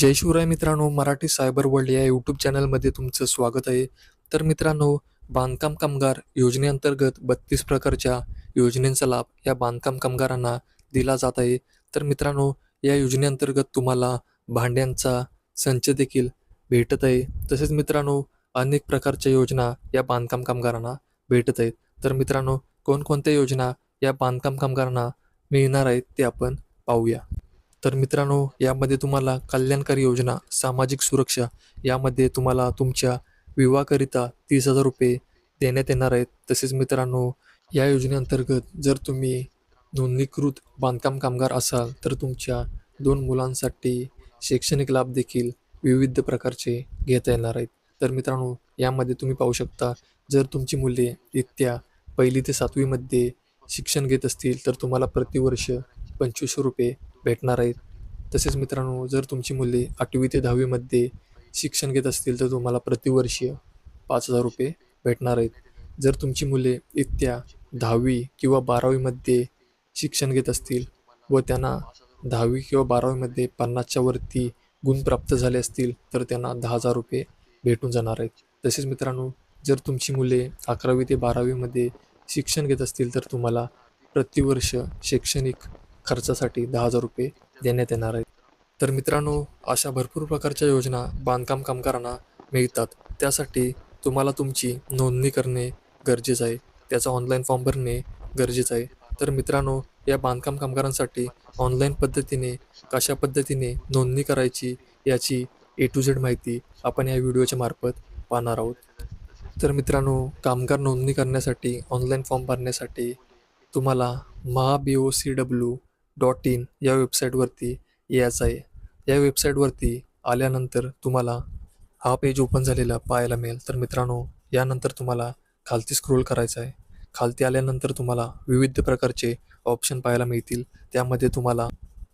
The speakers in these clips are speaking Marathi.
जय शिवराय मित्रांनो, मराठी सायबर वर्ल्ड या यूट्यूब चॅनलमध्ये तुमचं स्वागत आहे. तर मित्रांनो, बांधकाम कामगार योजनेअंतर्गत 32 प्रकारच्या योजनेचा लाभ या बांधकाम कामगारांना दिला जात आहे. तर मित्रांनो, या योजनेअंतर्गत तुम्हाला भांड्यांचा संच देखील भेटत आहे. तसेच मित्रांनो, अनेक प्रकारच्या योजना या बांधकाम कामगारांना भेटत आहेत. तर मित्रांनो, कोणकोणत्या योजना या बांधकाम कामगारांना मिळणार आहेत ते आपण पाहूया. तर मित्रांनो, यामध्ये तुम्हाला कल्याणकारी योजना, सामाजिक सुरक्षा यामध्ये तुम्हाला तुमच्या विवाहाकरिता 30,000 रुपये देण्यात येणार आहेत. तसेच मित्रांनो, या योजनेअंतर्गत जर तुम्ही नोंदणीकृत बांधकाम कामगार असाल तर तुमच्या 2 मुलांसाठी शैक्षणिक लाभ देखील विविध प्रकारचे घेता येणार आहेत. तर मित्रांनो, यामध्ये तुम्ही पाहू शकता, जर तुमची मुले इयत्ता 1ली ते 7वीमध्ये शिक्षण घेत असतील तर तुम्हाला प्रतिवर्ष 2500 रुपये भेटणार आहेत. तसेच मित्रांनो, जर तुमची मुले 8वी ते 10वीमध्ये शिक्षण घेत असतील तर तुम्हाला प्रतिवर्षीय 5,000 रुपये भेटणार आहेत. जर तुमची मुले इयत्ता 10वी किंवा 12वीमध्ये शिक्षण घेत असतील व त्यांना 10वी किंवा 12वीमध्ये 50च्या वरती गुण प्राप्त झाले असतील तर त्यांना 10,000 रुपये भेटून जाणार आहेत. तसेच मित्रांनो, जर तुमची मुले 11वी ते 12वीमध्ये शिक्षण घेत असतील तर तुम्हाला प्रतिवर्ष शैक्षणिक खर्चासाठी 10,000 रुपये देण्यात येणार आहेत. तर मित्रांनो, अशा भरपूर प्रकारच्या योजना बांधकाम कामगारांना मिळतात. त्यासाठी तुम्हाला तुमची नोंदणी करणे गरजेचं आहे. त्याचा ऑनलाईन फॉर्म भरणे गरजेचं आहे. तर मित्रांनो, या बांधकाम कामगारांसाठी ऑनलाईन पद्धतीने कशा पद्धतीने नोंदणी करायची याची A to Z माहिती आपण या व्हिडिओच्या मार्फत पाहणार आहोत. तर मित्रांनो, कामगार नोंदणी करण्यासाठी ऑनलाईन फॉर्म भरण्यासाठी तुम्हाला mahabocw.in या वेबसाईटवरती यायचं आहे. या वेबसाईटवरती आल्यानंतर तुम्हाला हा पेज ओपन झालेला पाहायला मिळेल. तर मित्रांनो, यानंतर तुम्हाला खालती स्क्रोल करायचं आहे. खालती आल्यानंतर तुम्हाला विविध प्रकारचे ऑप्शन पाहायला मिळतील. त्यामध्ये तुम्हाला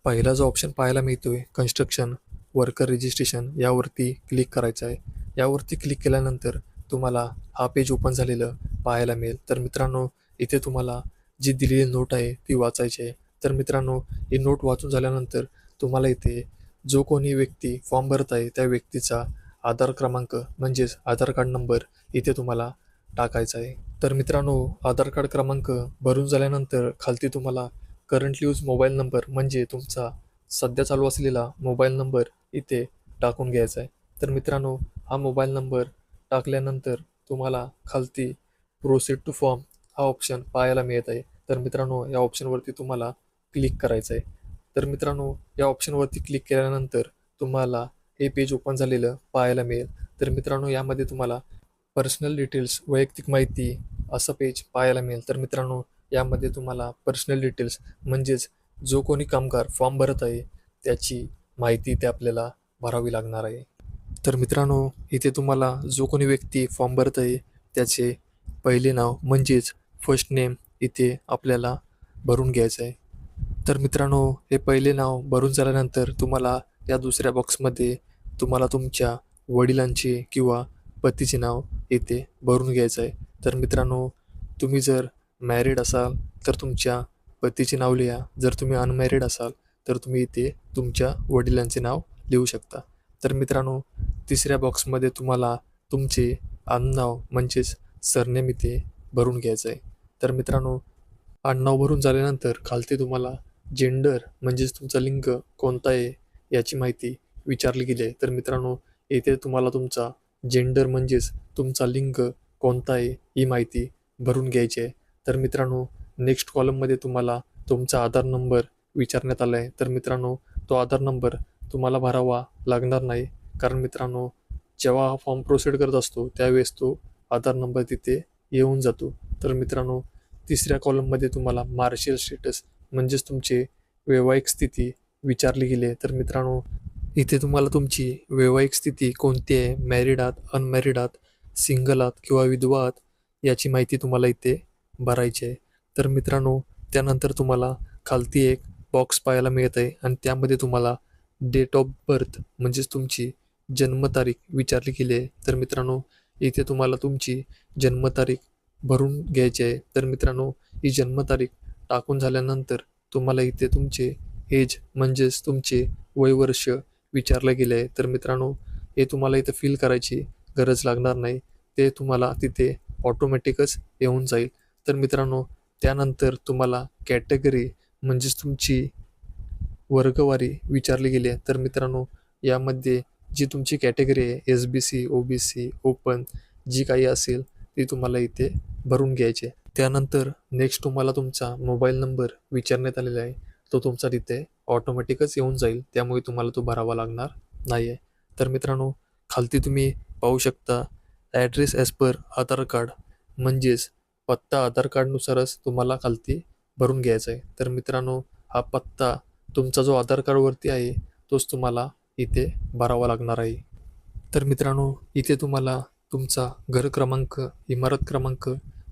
पहिला जो ऑप्शन पाहायला मिळतोय कन्स्ट्रक्शन वर्कर रजिस्ट्रेशन यावरती क्लिक करायचं आहे. यावरती क्लिक केल्यानंतर तुम्हाला हा पेज ओपन झालेलं पाहायला मिळेल. तर मित्रांनो, इथे तुम्हाला जी दिलेली नोट आहे ती वाचायची आहे. तर मित्रांनो, ही नोट वाचून झाल्यानंतर तुम्हाला इथे जो कोणी व्यक्ती फॉर्म भरत आहे त्या व्यक्तीचा आधार क्रमांक म्हणजेच आधार कार्ड नंबर इथे तुम्हाला टाकायचा आहे. तर मित्रांनो, आधार कार्ड क्रमांक भरून झाल्यानंतर खालती तुम्हाला करंटली यूज मोबाईल नंबर म्हणजे तुमचा सध्या चालू असलेला मोबाईल नंबर इथे टाकून घ्यायचा आहे. तर मित्रांनो, हा मोबाईल नंबर टाकल्यानंतर तुम्हाला खालती प्रोसीड टू फॉर्म हा ऑप्शन पाहायला मिळत आहे. तर मित्रांनो, या ऑप्शनवरती तुम्हाला क्लिक करायचं आहे. तर मित्रांनो, या ऑप्शनवरती क्लिक केल्यानंतर तुम्हाला हे पेज ओपन झालेलं पाहायला मिळेल. तर मित्रांनो, यामध्ये तुम्हाला पर्सनल डिटेल्स वैयक्तिक माहिती असं पेज पाहायला मिळेल. तर मित्रांनो, यामध्ये तुम्हाला पर्सनल डिटेल्स म्हणजेच जो कोणी कामगार फॉर्म भरत आहे त्याची माहिती इथे आपल्याला भरावी लागणार आहे. तर मित्रांनो, इथे तुम्हाला जो कोणी व्यक्ती फॉर्म भरत आहे त्याचे पहिले नाव म्हणजेच फर्स्ट नेम इथे आपल्याला भरून घ्यायचं आहे. तर मित्रांनो, हे पहिले नाव भरून झाल्यानंतर तुम्हाला या दुसऱ्या बॉक्समध्ये तुम्हाला तुमच्या वडिलांचे किंवा पतीचे नाव इथे भरून घ्यायचं आहे. तर मित्रांनो, तुम्ही जर मॅरिड असाल तर तुमच्या पतीचे नाव लिहा. जर तुम्ही अनमॅरिड असाल तर तुम्ही इथे तुमच्या वडिलांचे नाव लिहू शकता. तर मित्रांनो, तिसऱ्या बॉक्समध्ये तुम्हाला तुमचे आडनाव म्हणजेच सरनेम इथे भरून घ्यायचं आहे. तर मित्रांनो, आडनाव भरून झाल्यानंतर खालती तुम्हाला जेंडर म्हणजेच तुमचा लिंग कोणता आहे याची माहिती विचारली गेली आहे. तर मित्रांनो, येथे तुम्हाला तुमचा जेंडर म्हणजेच तुमचा लिंग कोणता आहे ही माहिती भरून घ्यायची आहे. तर मित्रांनो, नेक्स्ट कॉलममध्ये तुम्हाला तुमचा आधार नंबर विचारण्यात आला आहे. तर मित्रांनो, तो आधार नंबर तुम्हाला भरावा लागणार नाही, कारण मित्रांनो, जेव्हा हा फॉर्म प्रोसीड करत असतो त्यावेळेस तो आधार नंबर तिथे येऊन जातो. तर मित्रांनो, तिसऱ्या कॉलममध्ये तुम्हाला मार्शियल स्टेटस म्हणजेच तुमचे वैवाहिक स्थिती विचारली गेली आहे. तर मित्रांनो, इथे तुम्हाला तुमची वैवाहिक स्थिती कोणती आहे, मॅरिड आहात, अनमॅरिड आहात, सिंगल आहात किंवा विधवा आहात याची माहिती तुम्हाला इथे भरायची आहे. तर मित्रांनो, त्यानंतर तुम्हाला खालती एक बॉक्स पाहायला मिळत आहे आणि त्यामध्ये तुम्हाला डेट ऑफ बर्थ म्हणजेच तुमची जन्मतारीख विचारली गेली आहे. तर मित्रांनो, इथे तुम्हाला तुमची जन्मतारीख भरून घ्यायची आहे. तर मित्रांनो, ही जन्मतारीख टाकून झाल्यानंतर तुम्हाला इथे तुमचे एज म्हणजेच तुमचे वयवर्ष विचारलं गेलं आहे. तर मित्रांनो, हे तुम्हाला इथं फिल करायची गरज लागणार नाही. ते तुम्हाला तिथे ऑटोमॅटिकच येऊन जाईल. तर मित्रांनो, त्यानंतर तुम्हाला कॅटेगरी म्हणजेच तुमची वर्गवारी विचारली गेली आहे. तर मित्रांनो, यामध्ये जी तुमची कॅटेगरी आहे SBC, OBC, ओपन जी काही असेल ती तुम्हाला इथे भरून घ्यायची आहे. त्यानंतर नेक्स्ट तुम्हाला तुमचा मोबाईल नंबर विचारण्यात आलेला आहे. तो तुमचा तिथे ऑटोमॅटिकच येऊन जाईल. त्यामुळे तुम्हाला तो भरावा लागणार नाही आहे. तर मित्रांनो, खालती तुम्ही पाहू शकता ॲड्रेस ॲज पर आधार कार्ड म्हणजेच पत्ता आधार कार्डनुसारच तुम्हाला खालती भरून घ्यायचा आहे. तर मित्रांनो, हा पत्ता तुमचा जो आधार कार्डवरती आहे तोच तुम्हाला इथे भरावा लागणार आहे. तर मित्रांनो, इथे तुम्हाला तुमचा घर क्रमांक, इमारत क्रमांक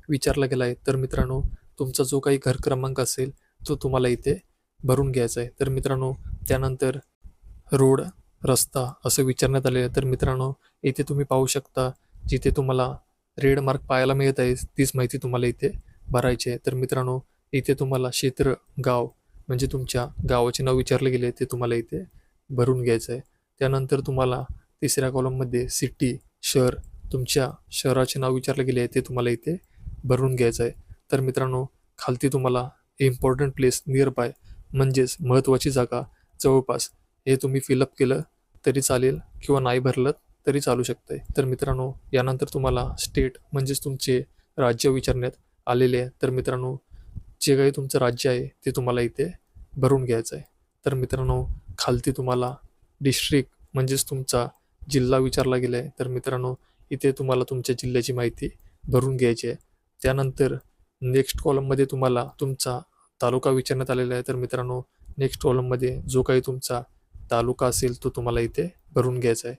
विचारला गेला आहे. तर मित्रांनो, तुमचा जो काही घर क्रमांक असेल तो तुम्हाला इथे भरून घ्यायचा आहे. तर मित्रांनो, त्यानंतर रोड, रस्ता असं विचारण्यात आले आहे. तर मित्रांनो, इथे तुम्ही पाहू शकता जिथे तुम्हाला रेड मार्क पाहायला मिळत आहे तीच माहिती तुम्हाला इथे भरायची आहे. तर मित्रांनो, इथे तुम्हाला क्षेत्र, गाव म्हणजे तुमच्या गावाचे नाव विचारले गेले ते तुम्हाला इथे भरून घ्यायचं आहे. त्यानंतर तुम्हाला तिसऱ्या कॉलममध्ये सिटी, शहर, तुमच्या शहराचे नाव विचारले गेले आहे ते तुम्हाला इथे भरून घ्यायचं आहे. तर मित्रांनो, खालती तुम्हाला इम्पॉर्टंट प्लेस नियर बाय म्हणजेच महत्त्वाची जागा जवळपास हे तुम्ही फिलअप केलं तरी चालेल किंवा नाही भरलं तरी चालू शकतं आहे. तर मित्रांनो, यानंतर तुम्हाला स्टेट म्हणजेच तुमचे राज्य विचारण्यात आलेले आहे. तर मित्रांनो, जे काही तुमचं राज्य आहे ते तुम्हाला इथे भरून घ्यायचं आहे. तर मित्रांनो, खालती तुम्हाला डिस्ट्रिक्ट म्हणजेच तुमचा जिल्हा विचारला गेला आहे. तर मित्रांनो, इथे तुम्हाला तुमच्या जिल्ह्याची माहिती भरून घ्यायची आहे. त्यानंतर नेक्स्ट कॉलममध्ये तुम्हाला तुमचा तालुका विचारण्यात आलेला आहे. तर मित्रांनो, नेक्स्ट कॉलममध्ये जो काही तुमचा तालुका असेल तो तुम्हाला इथे भरून घ्यायचा आहे.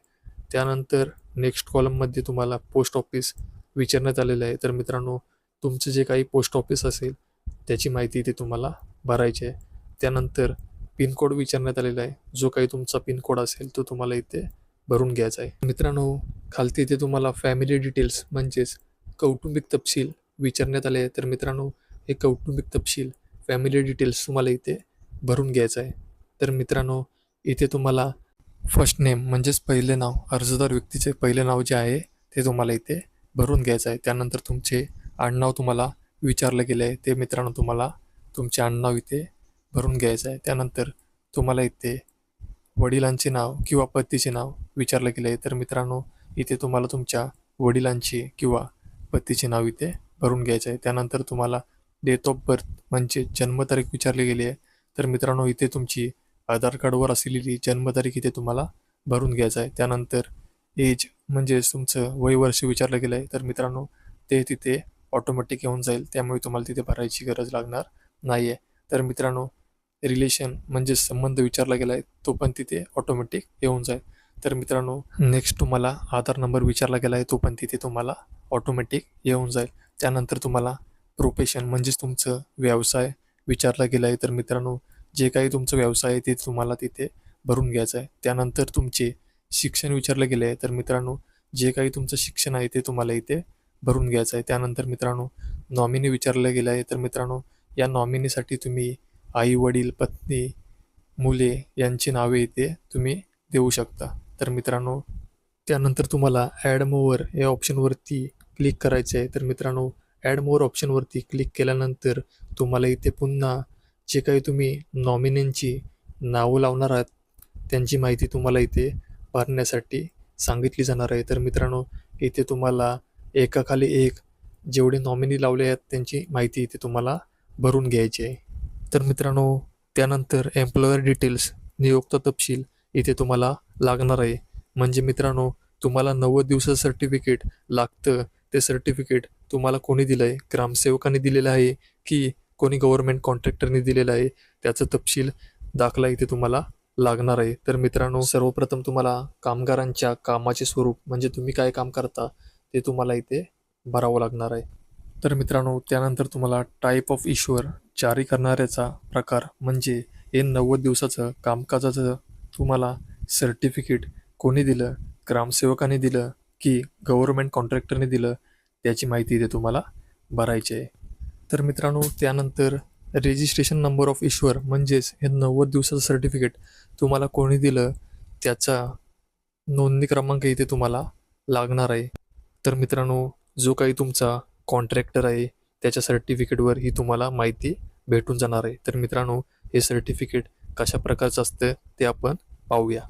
त्यानंतर नेक्स्ट कॉलममध्ये तुम्हाला पोस्ट ऑफिस विचारण्यात आलेलं आहे. तर मित्रांनो, तुमचं जे काही पोस्ट ऑफिस असेल त्याची माहिती इथे तुम्हाला भरायची आहे. त्यानंतर पिनकोड विचारण्यात आलेला आहे. जो काही तुमचा पिनकोड असेल तो तुम्हाला इथे भरून घ्यायचा आहे. मित्रांनो, खालती इथे तुम्हाला फॅमिली डिटेल्स म्हणजेच कौटुंबिक तपशील विचारण्यात आले आहे. तर मित्रांनो, हे कौटुंबिक तपशील, फॅमिली डिटेल्स तुम्हाला इथे भरून घ्यायचं आहे. तर मित्रांनो, इथे तुम्हाला फर्स्ट नेम म्हणजेच पहिले नाव, अर्जदार व्यक्तीचे पहिले नाव जे आहे ते तुम्हाला इथे भरून घ्यायचं आहे. त्यानंतर तुमचे आडनाव तुम्हाला विचारलं गेलं आहे. ते मित्रांनो, तुम्हाला तुमचे आडनाव इथे भरून घ्यायचं आहे. त्यानंतर तुम्हाला इथे वडिलांचे नाव किंवा पतीचे नाव विचारलं गेलं आहे. तर मित्रांनो, इथे तुम्हाला तुमच्या वडिलांचे किंवा पतीचे नाव इथे भरून घ्यायचं आहे. त्यानंतर तुम्हाला डेट ऑफ बर्थ म्हणजे जन्मतारीख विचारली गेली आहे. तर मित्रांनो, इथे तुमची आधार कार्डवर असलेली जन्मतारीख इथे तुम्हाला भरून घ्यायचं आहे. त्यानंतर एज म्हणजेच तुमचं वय वर्ष विचारलं गेलं आहे. तर मित्रांनो, ते तिथे ऑटोमॅटिक येऊन जाईल. त्यामुळे तुम्हाला तिथे भरायची गरज लागणार नाही आहे. तर मित्रांनो, रिलेशन म्हणजे संबंध विचारला गेला आहे तो पण तिथे ऑटोमॅटिक येऊन जाईल. तर मित्रांनो, नेक्स्ट तुम्हाला आधार नंबर विचारला गेला आहे तो पण तिथे तुम्हाला ऑटोमॅटिक येऊन जाईल. त्यानंतर तुम्हाला प्रोफेशन म्हणजेच तुमचं व्यवसाय विचारला गेला आहे. तर मित्रांनो, जे काही तुमचं व्यवसाय आहे ते तुम्हाला तिथे भरून घ्यायचं आहे. त्यानंतर तुमचे शिक्षण विचारलं गेले आहे. तर मित्रांनो, जे काही तुमचं शिक्षण आहे ते तुम्हाला इथे भरून घ्यायचं आहे. त्यानंतर मित्रांनो, नॉमिनी विचारलं गेलं आहे. तर मित्रांनो, या नॉमिनीसाठी तुम्ही आई वडील, पत्नी, मुले यांची नावे इथे तुम्ही देऊ शकता. तर मित्रांनो, त्यानंतर तुम्हाला ॲड मोअर या ऑप्शनवरती क्लिक करायचं आहे. तर मित्रांनो, ॲड मोअर ऑप्शनवरती क्लिक केल्यानंतर तुम्हाला इथे पुन्हा जे काही तुम्ही नॉमिनींची नावं लावणार आहात त्यांची माहिती तुम्हाला इथे भरण्यासाठी सांगितली जाणार आहे. तर मित्रांनो, इथे तुम्हाला एकाखाली एक जेवढे नॉमिनी लावले आहेत त्यांची माहिती इथे तुम्हाला भरून घ्यायची आहे. तर मित्रांनो, त्यानंतर एम्प्लॉयर डिटेल्स, नियोक्ता तपशील इथे तुम्हाला लागणार आहे. म्हणजे मित्रांनो, तुम्हाला 90 दिवसाचं सर्टिफिकेट लागतं. ते सर्टिफिकेट तुम्हाला कोणी दिलं आहे, ग्रामसेवकाने दिलेलं आहे की कोणी गव्हर्नमेंट कॉन्ट्रॅक्टरने दिलेलं आहे, त्याचं तपशील दाखला इथे तुम्हाला लागणार आहे. तर मित्रांनो, सर्वप्रथम तुम्हाला कामगारांच्या कामाचे स्वरूप म्हणजे तुम्ही काय काम करता ते तुम्हाला इथे भरावं लागणार आहे. तर मित्रांनो, त्यानंतर तुम्हाला टाईप ऑफ इश्युअर, जारी करणाऱ्याचा प्रकार म्हणजे हे 90 दिवसाचं कामकाजाचं तुम्हाला सर्टिफिकेट कोणी दिलं, ग्रामसेवकाने दिलं की गव्हर्नमेंट कॉन्ट्रॅक्टरने दिलं त्याची माहिती इथे तुम्हाला भरायची आहे. तर मित्रांनो, त्यानंतर रजिस्ट्रेशन नंबर ऑफ इश्युअर म्हणजेच हे 90 दिवसाचं सर्टिफिकेट तुम्हाला कोणी दिलं त्याचा नोंदणी क्रमांक इथे तुम्हाला लागणार आहे. तर मित्रांनो, जो काही तुमचा कॉन्ट्रॅक्टर आहे त्याच्या सर्टिफिकेटवर ही तुम्हाला माहिती भेटून जाणार आहे. तर मित्रांनो, हे सर्टिफिकेट कशा प्रकारचं असतं ते आपण पाहूया.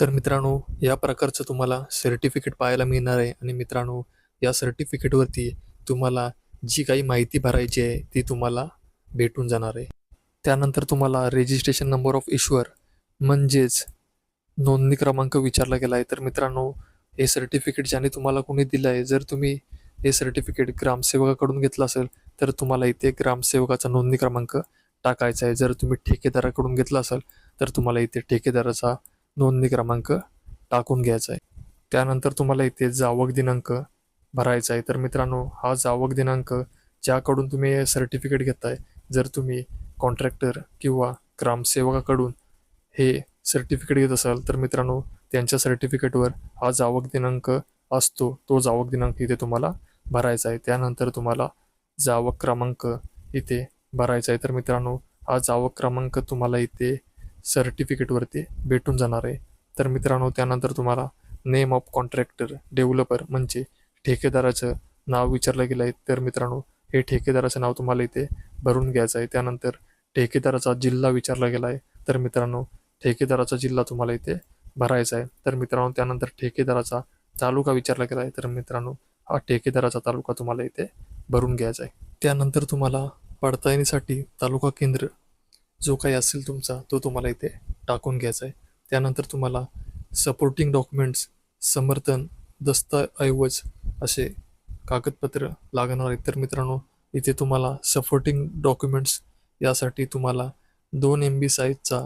तर मित्रांनो, या प्रकारचं तुम्हाला सर्टिफिकेट पाहायला मिळणार आहे आणि मित्रांनो, या सर्टिफिकेटवरती तुम्हाला जी काही माहिती भरायची आहे ती तुम्हाला भेटून जाणार आहे. त्यानंतर तुम्हाला रेजिस्ट्रेशन नंबर ऑफ इश्युअर म्हणजेच नोंदणी क्रमांक विचारला गेला आहे. तर मित्रांनो, हे सर्टिफिकेट ज्याने तुम्हाला कोणी दिलं आहे, जर तुम्ही हे सर्टिफिकेट ग्रामसेवकाकडून घेतलं असेल तर तुम्हाला इथे ग्रामसेवकाचा नोंदणी क्रमांक टाकायचा आहे. जर तुम्ही ठेकेदाराकडून घेतला असाल तर तुम्हाला इथे ठेकेदाराचा नोंदणी क्रमांक टाकून घ्यायचा आहे. त्यानंतर तुम्हाला इथे जावक दिनांक भरायचा आहे. तर मित्रांनो, हा जावक दिनांक ज्याकडून तुम्ही हे सर्टिफिकेट घेताय, जर तुम्ही कॉन्ट्रॅक्टर किंवा ग्रामसेवकाकडून हे सर्टिफिकेट घेत असाल तर मित्रांनो, त्यांच्या सर्टिफिकेटवर हा जावक दिनांक असतो. तो जावक दिनांक इथे तुम्हाला भरायचा आहे. त्यानंतर तुम्हाला जावक क्रमांक इथे भरायचा आहे. तर मित्रांनो, हा जावक क्रमांक तुम्हाला इथे सर्टिफिकेटवरती भेटून जाणार आहे. तर मित्रांनो, त्यानंतर तुम्हाला नेम ऑफ कॉन्ट्रॅक्टर डेव्हलपर म्हणजे ठेकेदाराचं नाव विचारलं गेलं आहे. तर मित्रांनो, हे ठेकेदाराचं नाव तुम्हाला इथे भरून घ्यायचं आहे. त्यानंतर ठेकेदाराचा जिल्हा विचारला गेला आहे. तर मित्रांनो, ठेकेदाराचा जिल्हा तुम्हाला इथे भरायचा आहे. तर मित्रांनो, त्यानंतर ठेकेदाराचा तालुका विचारला गेला आहे. तर मित्रांनो, हा ठेकेदाराचा तालुका तुम्हाला इथे भरून घ्यायचा आहे. त्यानंतर तुम्हाला पडताळणीसाठी तालुका केंद्र जो काही असेल तुमचा तो तुम्हाला इथे टाकून घ्यायचा आहे. त्यानंतर तुम्हाला सपोर्टिंग डॉक्युमेंट्स समर्थन दस्तऐवज असे कागदपत्र लागणार आहेत. तर मित्रांनो, इथे तुम्हाला सपोर्टिंग डॉक्युमेंट्स यासाठी तुम्हाला 2 MB साईजचा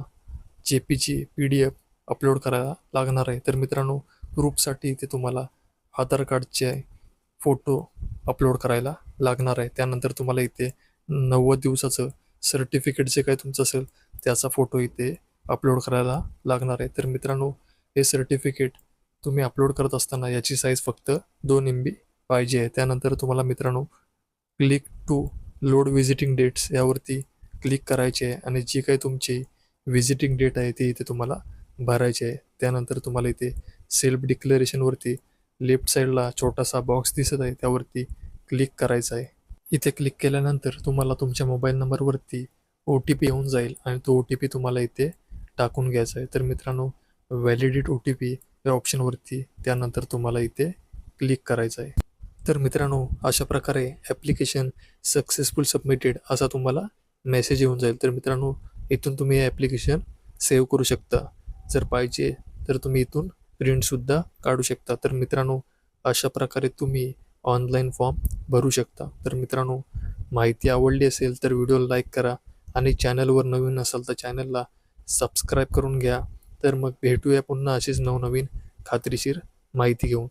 JPG PDF अपलोड करायला लागणार आहे. तर मित्रांनो, प्रूफसाठी इथे तुम्हाला आधार कार्डचे फोटो अपलोड करायला लागणार आहे. त्यानंतर तुम्हाला इथे 90 दिवसाचं सर्टिफिकेट जे काही तुमचं असेल त्याचा फोटो इथे अपलोड करायला लागणार आहे. तर मित्रांनो, हे सर्टिफिकेट तुम्ही अपलोड करत असताना याची साईज फक्त 2 MB पाहिजे आहे. त्यानंतर तुम्हाला मित्रांनो, click to load visiting dates यावरती क्लिक करायचे आहे आणि जी काही तुमची व्हिजिटिंग डेट आहे ती इथे तुम्हाला भरायची आहे. त्यानंतर तुम्हाला इथे सेल्फ डिक्लेरेशनवरती लेफ्ट साईडला छोटासा बॉक्स दिसत आहे त्यावरती क्लिक करायचं आहे. इथे क्लिक केल्यानंतर तुम्हाला तुमच्या मोबाईल नंबरवरती OTP येऊन जाईल आणि तो OTP तुम्हाला इथे टाकून घ्यायचा आहे. तर मित्रांनो, व्हॅलिडेट OTP या ऑप्शनवरती त्यानंतर तुम्हाला इथे क्लिक करायचं आहे. तर मित्रांनो, अशा प्रकारे ॲप्लिकेशन सक्सेसफुल सबमिटेड असा तुम्हाला मेसेज येऊन जाईल. तर मित्रांनो, इथून तुम्ही हे ॲप्लिकेशन सेव्ह करू शकता. जर पाहिजे तर तुम्ही इथून प्रिंटसुद्धा काढू शकता. तर मित्रांनो, अशा प्रकारे तुम्ही ऑनलाईन फॉर्म भरू शकता. तर मित्रांनो, माहिती आवडली असेल तर व्हिडिओला लाईक करा आणि चॅनलवर नवीन असाल तर चॅनलला सबस्क्राईब करून घ्या. तर मग भेटूया पुन्हा अशीच नवनवीन खात्रीशीर माहिती घेऊन.